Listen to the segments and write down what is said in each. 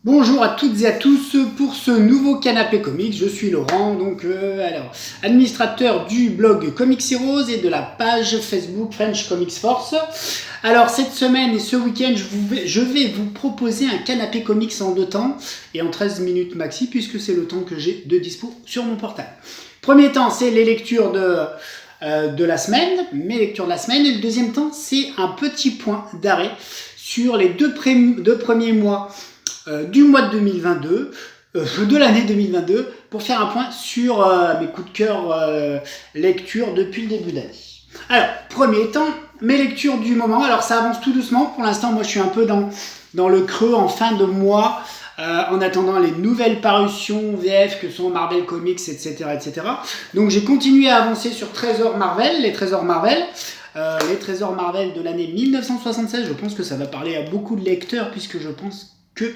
Bonjour à toutes et à tous pour ce nouveau Canapé Comics. Je suis Laurent, administrateur du blog Comics Heroes et de la page Facebook French Comics Force. Alors cette semaine et ce week-end, je vais vous proposer un Canapé Comics en 2 temps et en 13 minutes maxi puisque c'est le temps que j'ai de dispo sur mon portable. Premier temps, c'est les lectures de la semaine, mes lectures de la semaine, et le deuxième temps, c'est un petit point d'arrêt sur les deux premiers mois du mois de 2022, de l'année 2022, pour faire un point sur mes coups de cœur lecture depuis le début d'année. Alors, premier temps, mes lectures du moment. Alors, ça avance tout doucement. Pour l'instant, moi, je suis un peu dans le creux en fin de mois, en attendant les nouvelles parutions VF que sont Marvel Comics, etc. etc. Donc, j'ai continué à avancer sur Trésor Marvel, les Trésors Marvel. Les Trésors Marvel de l'année 1976. Je pense que ça va parler à beaucoup de lecteurs, puisque je pense que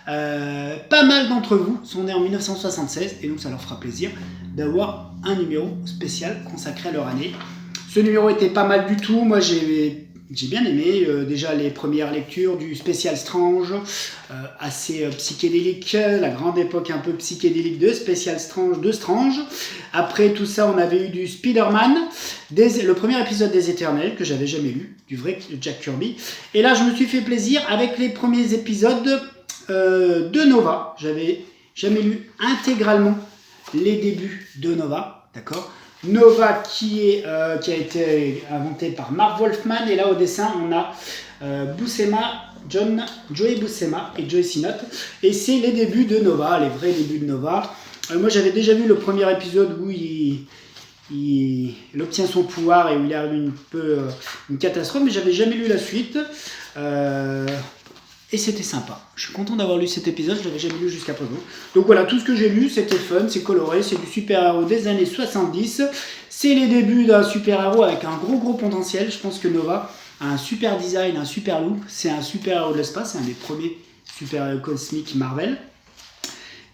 pas mal d'entre vous sont nés en 1976 et donc ça leur fera plaisir d'avoir un numéro spécial consacré à leur année. Ce numéro était pas mal du tout, moi j'ai bien aimé déjà les premières lectures du Special Strange, assez psychédélique, la grande époque un peu psychédélique de Special Strange, de Strange. Après tout ça, on avait eu du Spider-Man, le premier épisode des Éternels que j'avais jamais lu, du vrai Jack Kirby. Et là, je me suis fait plaisir avec les premiers épisodes de Nova. J'avais jamais lu intégralement les débuts de Nova, d'accord. Nova qui a été inventé par Marv Wolfman, et là au dessin on a Joey Buscema et Joey Sinnott, et c'est les débuts de Nova, les vrais débuts de Nova. Moi j'avais déjà vu le premier épisode où il obtient son pouvoir et où il arrive une catastrophe, mais j'avais jamais lu la suite. Et c'était sympa. Je suis content d'avoir lu cet épisode, je l'avais jamais lu jusqu'à présent. Donc voilà, tout ce que j'ai lu, c'était fun, c'est coloré, c'est du super-héros des années 70. C'est les débuts d'un super-héros avec un gros potentiel. Je pense que Nova a un super design, un super look. C'est un super-héros de l'espace, c'est un des premiers super-héros cosmiques Marvel.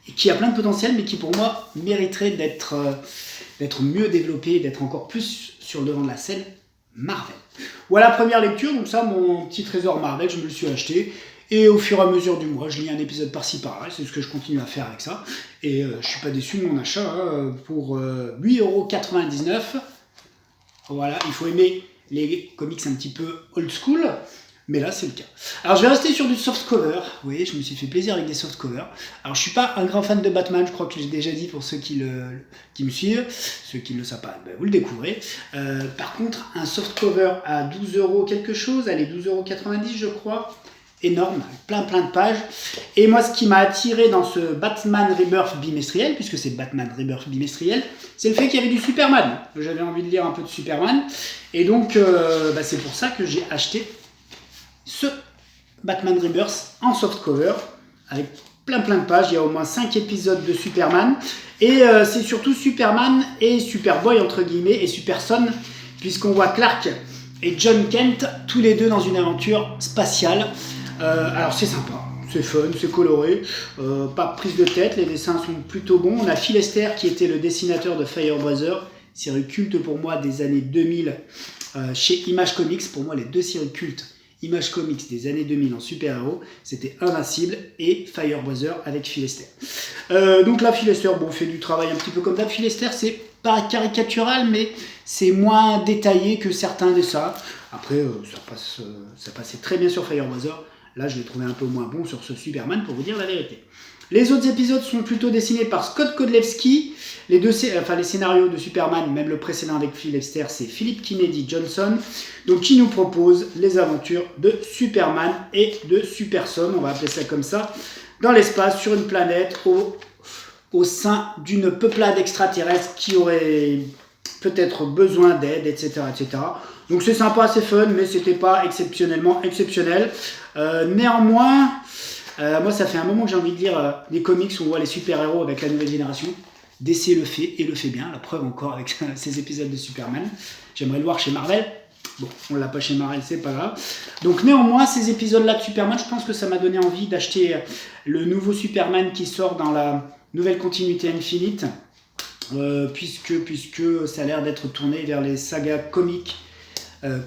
Et qui a plein de potentiel, mais qui pour moi mériterait d'être mieux développé, d'être encore plus sur le devant de la scène Marvel. Voilà, première lecture, donc ça, mon petit trésor Marvel, je me le suis acheté. Et au fur et à mesure du mois, je lis un épisode par-ci par-là, c'est ce que je continue à faire avec ça. Et je suis pas déçu de mon achat pour 8,99 €. Voilà, il faut aimer les comics un petit peu old school, mais là c'est le cas. Alors je vais rester sur du softcover. Vous voyez, je me suis fait plaisir avec des softcovers. Alors je suis pas un grand fan de Batman, je crois que j'ai déjà dit pour ceux qui me suivent. Ceux qui ne le savent pas, ben vous le découvrez. Par contre, un softcover à 12 € quelque chose, allez 12,90 € je crois. Énorme, plein de pages. Et moi, ce qui m'a attiré dans ce Batman Rebirth bimestriel, puisque c'est Batman Rebirth bimestriel, c'est le fait qu'il y avait du Superman. J'avais envie de lire un peu de Superman. Et donc, c'est pour ça que j'ai acheté ce Batman Rebirth en softcover, avec plein de pages. Il y a au moins 5 épisodes de Superman. Et c'est surtout Superman et Superboy, entre guillemets, et Superson, puisqu'on voit Clark et John Kent, tous les deux dans une aventure spatiale. Alors c'est sympa, c'est fun, c'est coloré, pas prise de tête, les dessins sont plutôt bons. On a Phil Lester qui était le dessinateur de Firebrother, série culte pour moi des années 2000 chez Image Comics. Pour moi, les deux séries cultes Image Comics des années 2000 en super-héros, c'était Invincible et Firebrother avec Phil Lester. Donc là, Phil Lester fait du travail un petit peu comme d'hab. Phil Lester, c'est pas caricatural, mais c'est moins détaillé que certains dessins. Après, ça passait très bien sur Firebrother. Là, je l'ai trouvé un peu moins bon sur ce Superman, pour vous dire la vérité. Les autres épisodes sont plutôt dessinés par Scott Kodlewski. Les scénarios de Superman, même le précédent avec Phil Lester, c'est Philip Kennedy Johnson. Donc, qui nous propose les aventures de Superman et de Superson, on va appeler ça comme ça, dans l'espace, sur une planète, au sein d'une peuplade extraterrestre qui aurait peut-être besoin d'aide, etc., etc. Donc c'est sympa, c'est fun, mais c'était pas exceptionnellement exceptionnel. Néanmoins, moi ça fait un moment que j'ai envie de lire des comics où on voit les super-héros avec la nouvelle génération. DC le fait, et le fait bien, la preuve encore avec ces épisodes de Superman. J'aimerais le voir chez Marvel. Bon, on l'a pas chez Marvel, c'est pas grave. Donc néanmoins, ces épisodes-là de Superman, je pense que ça m'a donné envie d'acheter le nouveau Superman qui sort dans la nouvelle continuité Infinite. Puisque ça a l'air d'être tourné vers les sagas comiques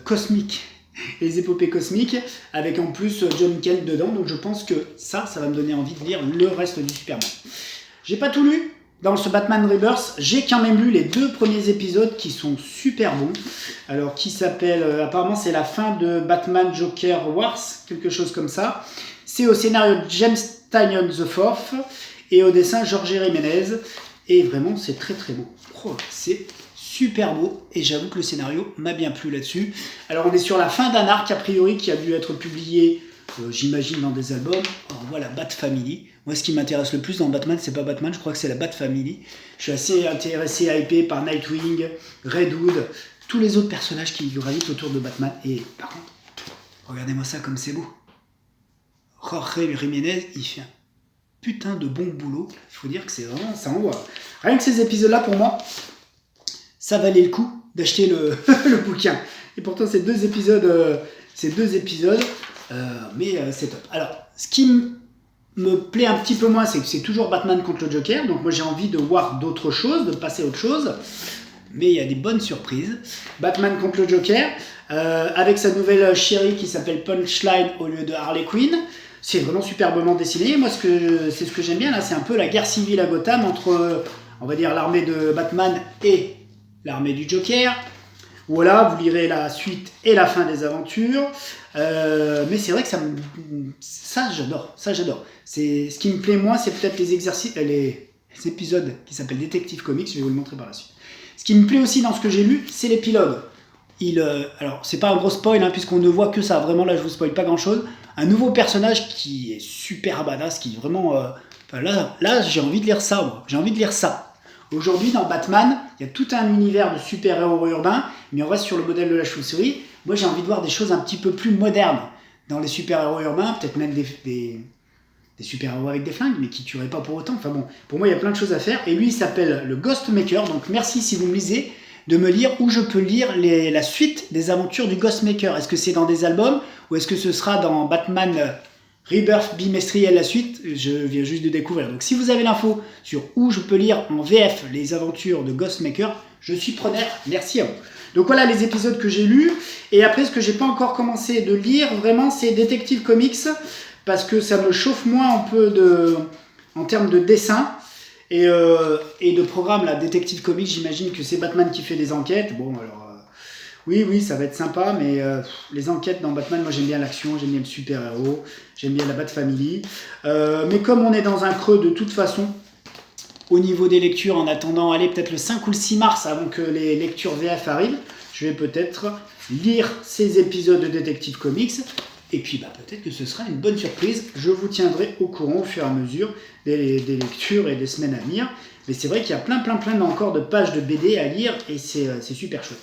cosmiques les épopées cosmiques, avec en plus John Kent dedans. Donc je pense que ça va me donner envie de lire le reste du Superman. J'ai pas tout lu dans ce Batman Rebirth, j'ai quand même lu les 2 premiers épisodes qui sont super bons. Alors qui s'appelle, apparemment c'est la fin de Batman Joker Wars, quelque chose comme ça. C'est au scénario James Tynion IV et au dessin Jorge Jiménez. Et vraiment c'est très très beau. Oh, c'est super beau et j'avoue que le scénario m'a bien plu là-dessus. Alors on est sur la fin d'un arc a priori qui a dû être publié, j'imagine, dans des albums. On voit la Bat Family. Moi ce qui m'intéresse le plus dans Batman, c'est pas Batman, je crois que c'est la Bat Family. Je suis assez intéressé, hypé par Nightwing, Red Hood, tous les autres personnages qui gravitent autour de Batman. Et par contre, regardez-moi ça comme c'est beau. Jorge Jiménez, il fait un putain de bon boulot. Il faut dire que c'est vraiment, ça envoie. Rien que ces épisodes-là, pour moi, ça valait le coup d'acheter le, le bouquin. Et pourtant, ces deux épisodes, mais c'est top. Alors, ce qui me plaît un petit peu moins, c'est que c'est toujours Batman contre le Joker. Donc moi, j'ai envie de voir d'autres choses, de passer à autre chose. Mais il y a des bonnes surprises. Batman contre le Joker, avec sa nouvelle chérie qui s'appelle Punchline au lieu de Harley Quinn. C'est vraiment superbement dessiné. Moi, c'est ce que j'aime bien, là, c'est un peu la guerre civile à Gotham entre, on va dire, l'armée de Batman et l'armée du Joker. Voilà, vous lirez la suite et la fin des aventures. Mais c'est vrai que ça j'adore. Ce qui me plaît moins, c'est peut-être les épisodes qui s'appellent Detective Comics. Je vais vous le montrer par la suite. Ce qui me plaît aussi dans ce que j'ai lu, c'est l'épilogue. Alors, c'est pas un gros spoil, hein, puisqu'on ne voit que ça. Vraiment, là, je vous spoil pas grand-chose. Un nouveau personnage qui est super badass, qui est vraiment... là, j'ai envie de lire ça, moi. J'ai envie de lire ça. Aujourd'hui, dans Batman, il y a tout un univers de super-héros urbains, mais on reste sur le modèle de la chauve-souris. Moi, j'ai envie de voir des choses un petit peu plus modernes dans les super-héros urbains, peut-être même des super-héros avec des flingues, mais qui tueraient pas pour autant. Enfin bon, pour moi, il y a plein de choses à faire. Et lui, il s'appelle le Ghostmaker. Donc, merci si vous me lisez, de me lire où je peux lire la suite des aventures du Ghostmaker. Est-ce que c'est dans des albums ou est-ce que ce sera dans Batman Rebirth bimestriel la suite? Je viens juste de découvrir. Donc si vous avez l'info sur où je peux lire en VF les aventures de Ghostmaker, je suis preneur. Merci à vous. Donc voilà les épisodes que j'ai lus. Et après, ce que j'ai pas encore commencé de lire, vraiment, c'est Detective Comics, parce que ça me chauffe moins un peu en termes de dessin. Et de programme, la Detective Comics, j'imagine que c'est Batman qui fait des enquêtes. Bon, alors, oui, ça va être sympa, mais les enquêtes dans Batman, moi j'aime bien l'action, j'aime bien le super-héros, j'aime bien la Bat Family. Mais comme on est dans un creux de toute façon, au niveau des lectures, en attendant, allez, peut-être le 5 ou le 6 mars, avant que les lectures VF arrivent, je vais peut-être lire ces épisodes de Detective Comics. Et puis peut-être que ce sera une bonne surprise. Je vous tiendrai au courant au fur et à mesure des lectures et des semaines à venir. Mais c'est vrai qu'il y a plein encore de pages de BD à lire et c'est super chouette.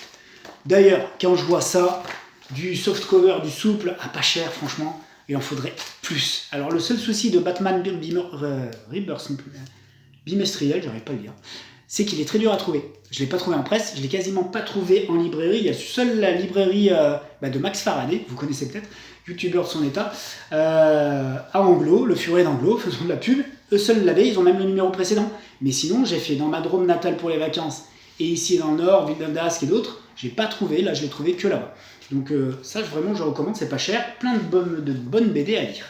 D'ailleurs, quand je vois ça, du softcover, du souple, à pas cher, franchement, il en faudrait plus. Alors le seul souci de Batman Rebirth bimestriel, j'arrive pas à le dire, c'est qu'il est très dur à trouver. Je ne l'ai pas trouvé en presse, je ne l'ai quasiment pas trouvé en librairie. Il y a seule la librairie de Max Faraday, vous connaissez peut-être, youtubeur de son état, à Anglo, le Furet d'Anglo, faisons de la pub. Eux seuls l'avaient, ils ont même le numéro précédent. Mais sinon, j'ai fait dans ma Drôme natale pour les vacances, et ici dans le Nord, Ville d'Ascq et d'autres, j'ai pas trouvé, là je l'ai trouvé que là-bas. Donc ça, vraiment, je recommande, c'est pas cher, plein de bonnes BD à lire.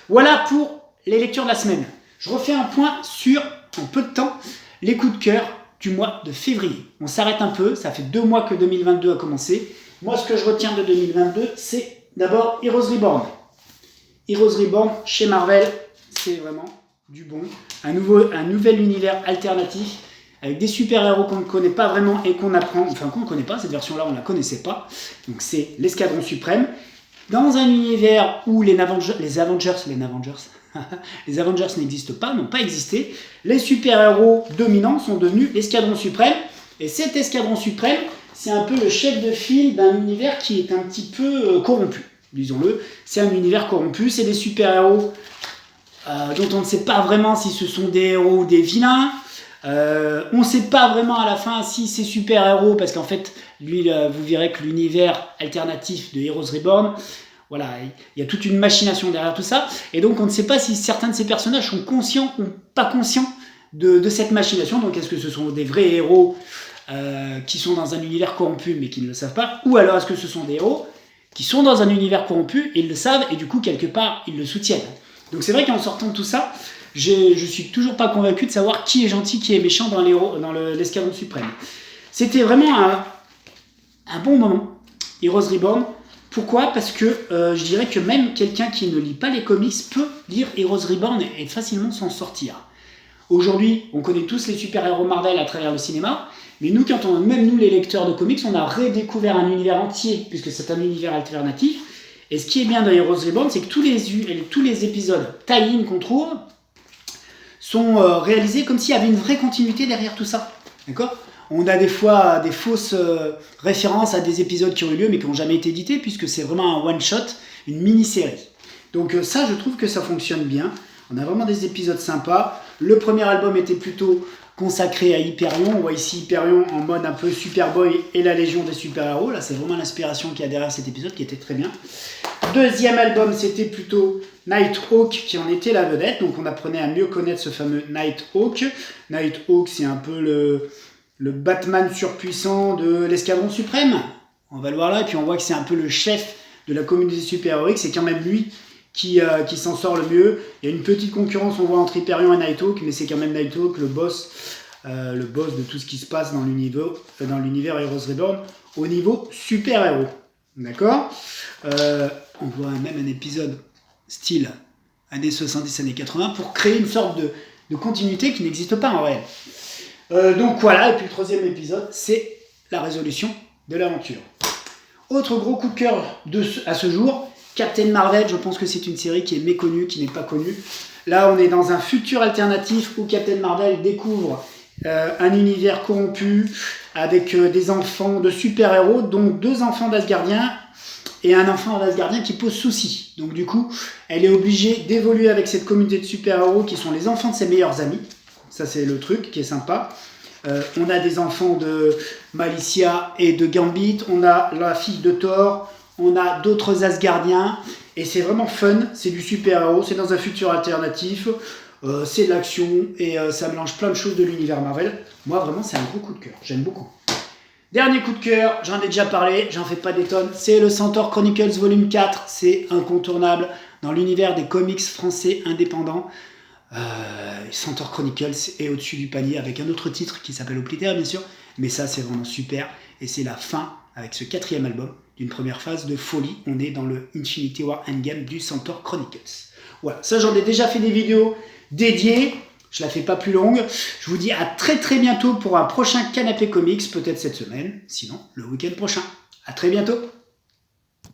Voilà pour les lectures de la semaine. Je refais un point sur, en peu de temps, les coups de cœur du mois de février. On s'arrête un peu, ça fait 2 mois que 2022 a commencé. Moi, ce que je retiens de 2022, c'est d'abord Heroes Reborn. Heroes Reborn, chez Marvel, c'est vraiment du bon. Un nouvel univers alternatif, avec des super-héros qu'on ne connaît pas vraiment et qu'on apprend, enfin qu'on ne connaît pas, cette version-là, on ne la connaissait pas. Donc c'est l'Escadron Suprême, dans un univers où les Avengers n'existent pas, n'ont pas existé. Les super-héros dominants sont devenus l'Escadron Suprême. Et cet Escadron Suprême, c'est un peu le chef de file d'un univers qui est un petit peu corrompu, disons-le. C'est un univers corrompu, c'est des super-héros dont on ne sait pas vraiment si ce sont des héros ou des vilains. On ne sait pas vraiment à la fin si c'est super-héros, parce qu'en fait, lui, vous verrez que l'univers alternatif de Heroes Reborn, voilà, il y a toute une machination derrière tout ça, et donc on ne sait pas si certains de ces personnages sont conscients ou pas conscients de cette machination. Donc est-ce que ce sont des vrais héros qui sont dans un univers corrompu mais qui ne le savent pas, ou alors est-ce que ce sont des héros qui sont dans un univers corrompu, ils le savent, et du coup, quelque part, ils le soutiennent. Donc c'est vrai qu'en sortant de tout ça, je suis toujours pas convaincu de savoir qui est gentil, qui est méchant dans l'Escadron Suprême. C'était vraiment un bon moment, Heroes Reborn. Pourquoi? Parce que je dirais que même quelqu'un qui ne lit pas les comics peut lire Heroes Reborn et facilement s'en sortir. Aujourd'hui, on connaît tous les super-héros Marvel à travers le cinéma, mais nous, même nous les lecteurs de comics, on a redécouvert un univers entier, puisque c'est un univers alternatif. Et ce qui est bien dans Heroes Reborn, c'est que tous les épisodes tie-in qu'on trouve sont réalisés comme s'il y avait une vraie continuité derrière tout ça. D'accord ? On a des fois des fausses références à des épisodes qui ont eu lieu mais qui n'ont jamais été édités, puisque c'est vraiment un one-shot, une mini-série. Donc ça, je trouve que ça fonctionne bien. On a vraiment des épisodes sympas. Le premier album était plutôt consacré à Hyperion. On voit ici Hyperion en mode un peu Superboy et la Légion des super-héros. Là, c'est vraiment l'inspiration qu'il y a derrière cet épisode qui était très bien. Deuxième album, c'était plutôt Nighthawk qui en était la vedette. Donc on apprenait à mieux connaître ce fameux Nighthawk. Nighthawk, c'est un peu le Batman surpuissant de l'Escadron Suprême. On va le voir là. Et puis on voit que c'est un peu le chef de la communauté super-héroïque. C'est quand même lui qui s'en sort le mieux. Il y a une petite concurrence, on voit, entre Hyperion et Nighthawk, mais c'est quand même Nighthawk le boss de tout ce qui se passe dans l'univers Heroes Reborn au niveau super-héros. D'accord? On voit même un épisode style années 70, années 80 pour créer une sorte de continuité qui n'existe pas en réel. Donc voilà, et puis le troisième épisode, c'est la résolution de l'aventure. Autre gros coup de cœur à ce jour, Captain Marvel. Je pense que c'est une série qui est méconnue, qui n'est pas connue. Là, on est dans un futur alternatif où Captain Marvel découvre un univers corrompu avec des enfants de super-héros, donc 2 enfants d'Asgardiens et un enfant d'Asgardien qui pose souci. Donc du coup, elle est obligée d'évoluer avec cette communauté de super-héros qui sont les enfants de ses meilleurs amis. Ça, c'est le truc qui est sympa. On a des enfants de Malicia et de Gambit, on a la fille de Thor, on a d'autres Asgardiens, et c'est vraiment fun, c'est du super-héros, c'est dans un futur alternatif, c'est de l'action, et ça mélange plein de choses de l'univers Marvel. Moi, vraiment, c'est un gros coup de cœur, j'aime beaucoup. Dernier coup de cœur, j'en ai déjà parlé, j'en fais pas des tonnes, c'est le Centaur Chronicles Volume 4, c'est incontournable dans l'univers des comics français indépendants. Centaur Chronicles est au-dessus du panier avec un autre titre qui s'appelle Opliter, bien sûr, mais ça c'est vraiment super, et c'est la fin avec ce 4e album d'une première phase de folie. On est dans le Infinity War Endgame du Centaur Chronicles. Voilà, ça j'en ai déjà fait des vidéos dédiées, je la fais pas plus longue. Je vous dis à très très bientôt pour un prochain Canapé Comics, peut-être cette semaine, sinon le week-end prochain. À très bientôt.